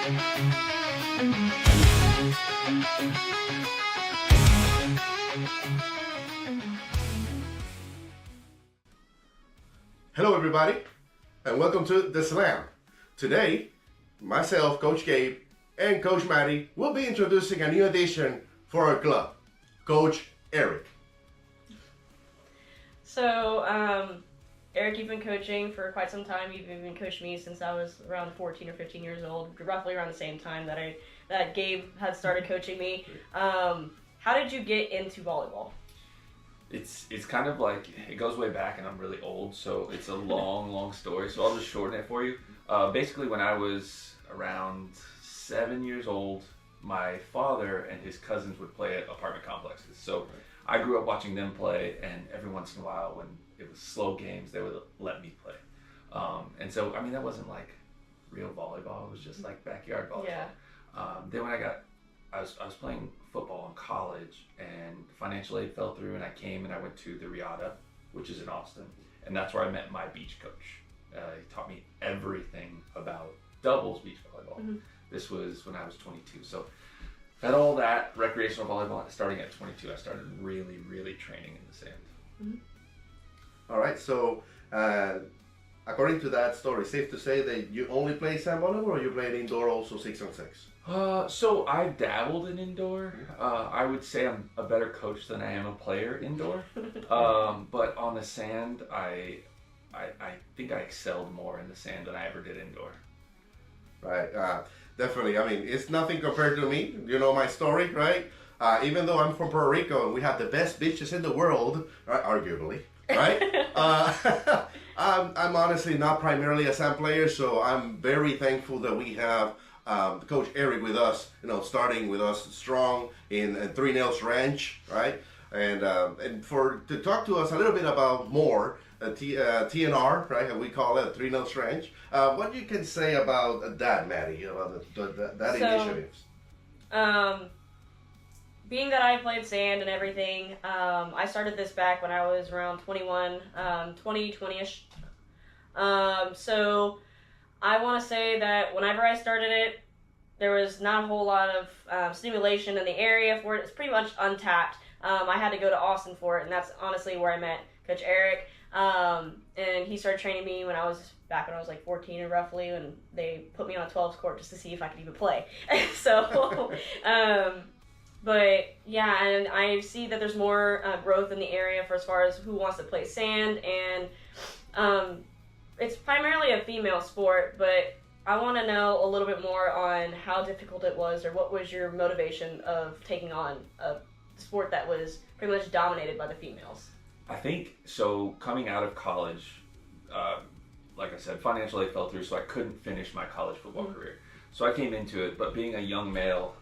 Hello everybody, and welcome to The Slam. Today, myself, Coach Gabe, and Coach Maddie will be introducing a new addition for our club, Coach Eric. So, Eric, you've been coaching for quite some time. You've even coached me since I was around 14 or 15 years old, roughly around the same time that Gabe had started coaching me. How did you get into volleyball? It's kind of like, it goes way back and I'm really old, so it's a long story, so I'll just shorten it for you. Basically, when I was around 7 years old, my father and his cousins would play at apartment complexes. So I grew up watching them play, and every once in a while when it was slow games, they would let me play. And so, I mean, that wasn't like real volleyball, it was just like backyard volleyball. Yeah. Then when I was playing football in college, and financial aid fell through, and I came and I went to the Riata, which is in Austin, and that's where I met my beach coach. He taught me everything about doubles beach volleyball. Mm-hmm. This was when I was 22, so had all that recreational volleyball. Starting at 22, I started really training in the sand. Mm-hmm. All right, so according to that story, safe to say that you only play sand volleyball, or you played indoor also 6-on-6? So I've dabbled in indoor. I would say I'm a better coach than I am a player indoor. But on the sand, I think I excelled more in the sand than I ever did indoor. Right, definitely. I mean, it's nothing compared to me. You know my story, right? Even though I'm from Puerto Rico and we have the best beaches in the world, right, arguably, right? I'm honestly not primarily a sand player, so I'm very thankful that we have Coach Eric with us, starting with us strong in Three Nails Ranch, right? And to talk to us a little bit about more TNR, right? We call it Three Nails Ranch. What you can say about that, Maddie, about that initiatives? Being that I played sand and everything, I started this back when I was around 21, 20-ish. So I want to say that whenever I started it, there was not a whole lot of stimulation in the area for it. It's pretty much untapped. I had to go to Austin for it, and that's honestly where I met Coach Eric. And he started training me when I was like 14 or roughly, and they put me on a 12s court just to see if I could even play. So, but yeah, and I see that there's more growth in the area for as far as who wants to play sand, and it's primarily a female sport, but I want to know a little bit more on how difficult it was, or what was your motivation of taking on a sport that was pretty much dominated by the females. I think, so coming out of college, like I said, financial aid fell through, so I couldn't finish my college football career. So I came into it, but being a young male,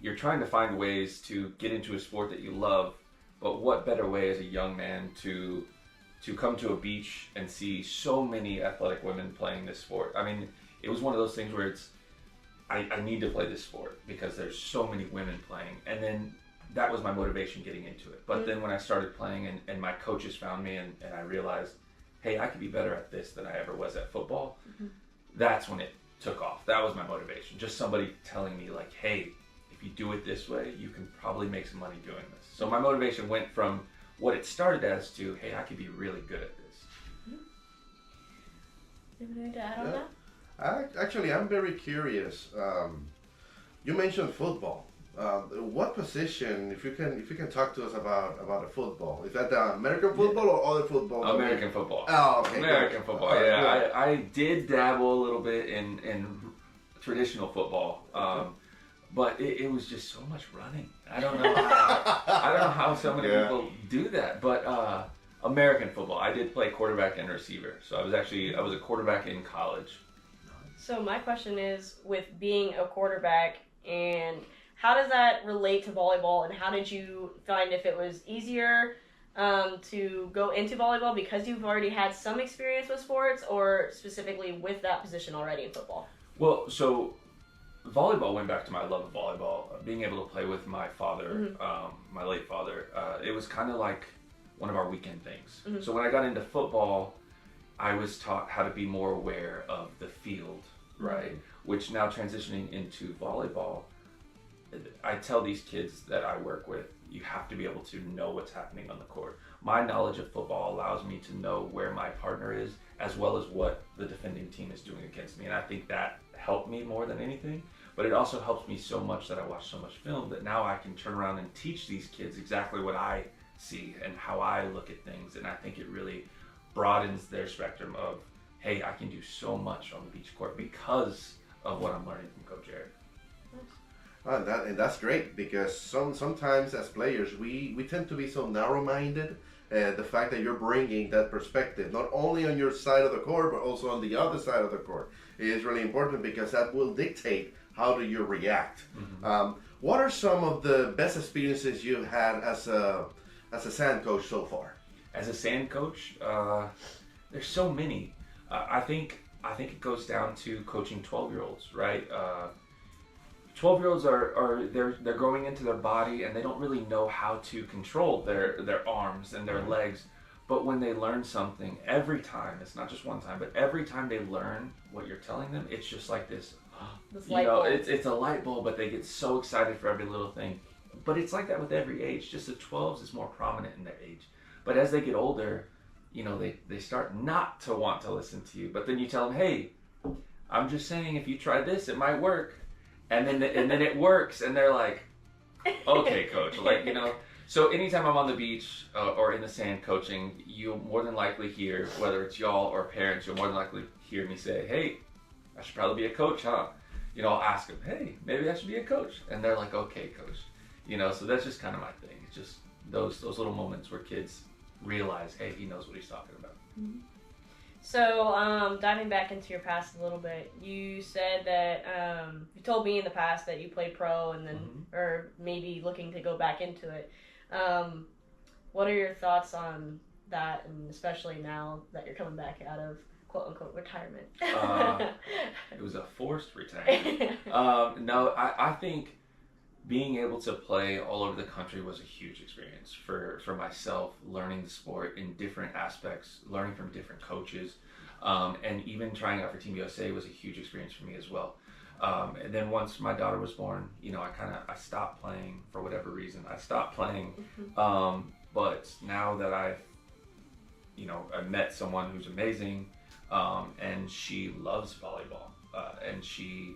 you're trying to find ways to get into a sport that you love, but what better way as a young man to come to a beach and see so many athletic women playing this sport. I mean, it was one of those things where I need to play this sport because there's so many women playing, and then that was my motivation getting into it. But then when I started playing and my coaches found me and I realized, hey, I could be better at this than I ever was at football, that's when it took off. That was my motivation. Just somebody telling me like, hey, if you do it this way, you can probably make some money doing this. So my motivation went from what it started as to, hey, I could be really good at this. You have anything to add on that? Actually, I'm very curious. You mentioned football. What position, if you can talk to us about the football, is that the American football or other football? American football. Oh, okay. American football. Yeah, I did dabble a little bit in traditional football, but it was just so much running. I don't know how so many people do that, but American football. I did play quarterback and receiver, so I was a quarterback in college. So my question is, with being a quarterback, and how does that relate to volleyball, and how did you find if it was easier to go into volleyball because you've already had some experience with sports, or specifically with that position already in football? Well, so volleyball went back to my love of volleyball. Being able to play with my father, my late father, it was kind of like one of our weekend things. So when I got into football, I was taught how to be more aware of the field right? Which now transitioning into volleyball, I tell these kids that I work with, you have to be able to know what's happening on the court. My knowledge of football allows me to know where my partner is, as well as what the defending team is doing against me. And I think that helped me more than anything. But it also helps me so much that I watch so much film that now I can turn around and teach these kids exactly what I see and how I look at things. And I think it really broadens their spectrum of, hey, I can do so much on the beach court because of what I'm learning from Coach Eric. And that's great, because sometimes as players we tend to be so narrow-minded. The fact that you're bringing that perspective not only on your side of the court but also on the other side of the court is really important, because that will dictate how do you react. What are some of the best experiences you've had as a sand coach so far? As a sand coach, there's so many. I think it goes down to coaching 12-year-olds, right? 12-year-olds are they're growing into their body, and they don't really know how to control their arms and their legs. But when they learn something, every time, it's not just one time, but every time they learn what you're telling them, it's just like this, it's a light bulb, but they get so excited for every little thing. But it's like that with every age. Just the 12s is more prominent in their age. But as they get older, they start not to want to listen to you. But then you tell them, hey, I'm just saying, if you try this, it might work. And then it works, and they're like, okay, coach. So anytime I'm on the beach or in the sand coaching, you'll more than likely hear, whether it's y'all or parents, you'll more than likely hear me say, hey, I should probably be a coach, huh? I'll ask them, hey, maybe I should be a coach. And they're like, okay, coach. So that's just kind of my thing. It's just those little moments where kids realize, hey, he knows what he's talking about. Mm-hmm. So, diving back into your past a little bit, you said that you told me in the past that you played pro and then, or maybe looking to go back into it. What are your thoughts on that, and especially now that you're coming back out of quote unquote retirement? It was a forced retirement. No, I think being able to play all over the country was a huge experience for myself, learning the sport in different aspects, learning from different coaches, and even trying out for Team USA was a huge experience for me as well. And then once my daughter was born, I stopped playing for whatever reason. I stopped playing, but now that I met someone who's amazing, and she loves volleyball, and she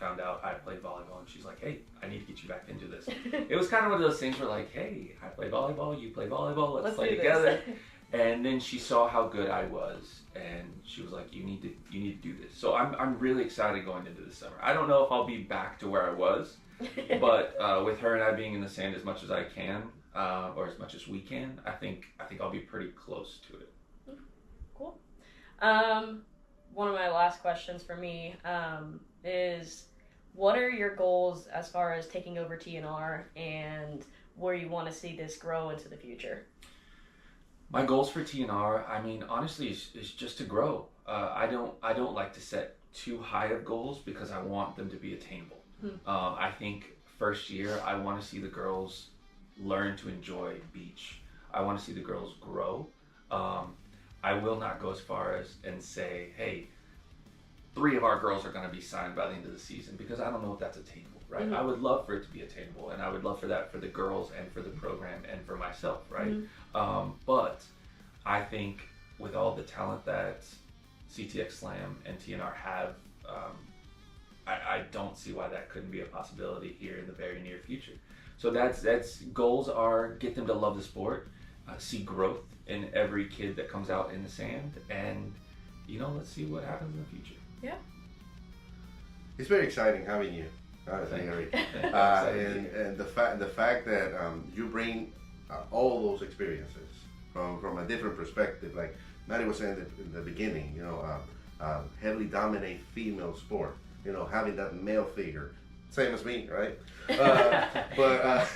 found out I played volleyball, and she's like, hey, I need to get you back into this. It was kind of one of those things where like, hey, I play volleyball, you play volleyball, let's play together. And then she saw how good I was, and she was like, you need to do this. So I'm really excited going into this summer. I don't know if I'll be back to where I was, but with her and I being in the sand as much as I can, or as much as we can, I think I'll be pretty close to it. Cool. One of my last questions for me is, what are your goals as far as taking over TNR and where you want to see this grow into the future? My goals for TNR, honestly, is just to grow. I don't like to set too high of goals because I want them to be attainable. I think first year, I want to see the girls learn to enjoy beach. I want to see the girls grow. I will not go as far as and say, hey, 3 of our girls are going to be signed by the end of the season, because I don't know if that's attainable, right? I would love for it to be attainable, and I would love for that for the girls and for the program and for myself, right? But I think with all the talent that CTX Slam and TNR have, I don't see why that couldn't be a possibility here in the very near future. So that's goals are get them to love the sport, see growth in every kid that comes out in the sand, and let's see what happens in the future. Yeah. It's very exciting having you, Henry. And the fact that you bring all those experiences from a different perspective, like Maddie was saying in the beginning, heavily dominate female sport, having that male figure, same as me, right? But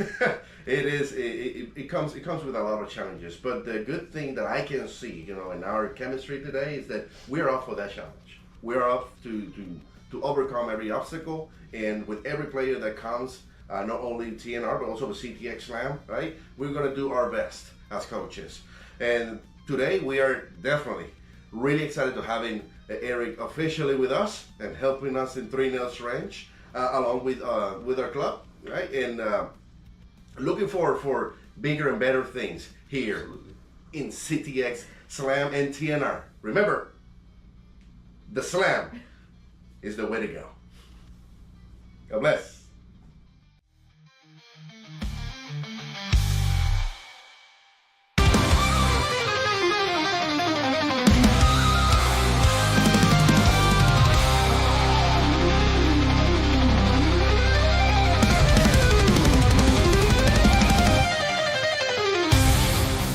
it comes with a lot of challenges. But the good thing that I can see, in our chemistry today is that we're up for that challenge. We're up to overcome every obstacle, and with every player that comes, not only TNR but also the CTX Slam, right? We're gonna do our best as coaches. And today we are definitely really excited to having Eric officially with us and helping us in 3 nails range, along with our club, right? And looking forward for bigger and better things here Absolutely. in CTX Slam and TNR. Remember, the slam is the way to go. God bless.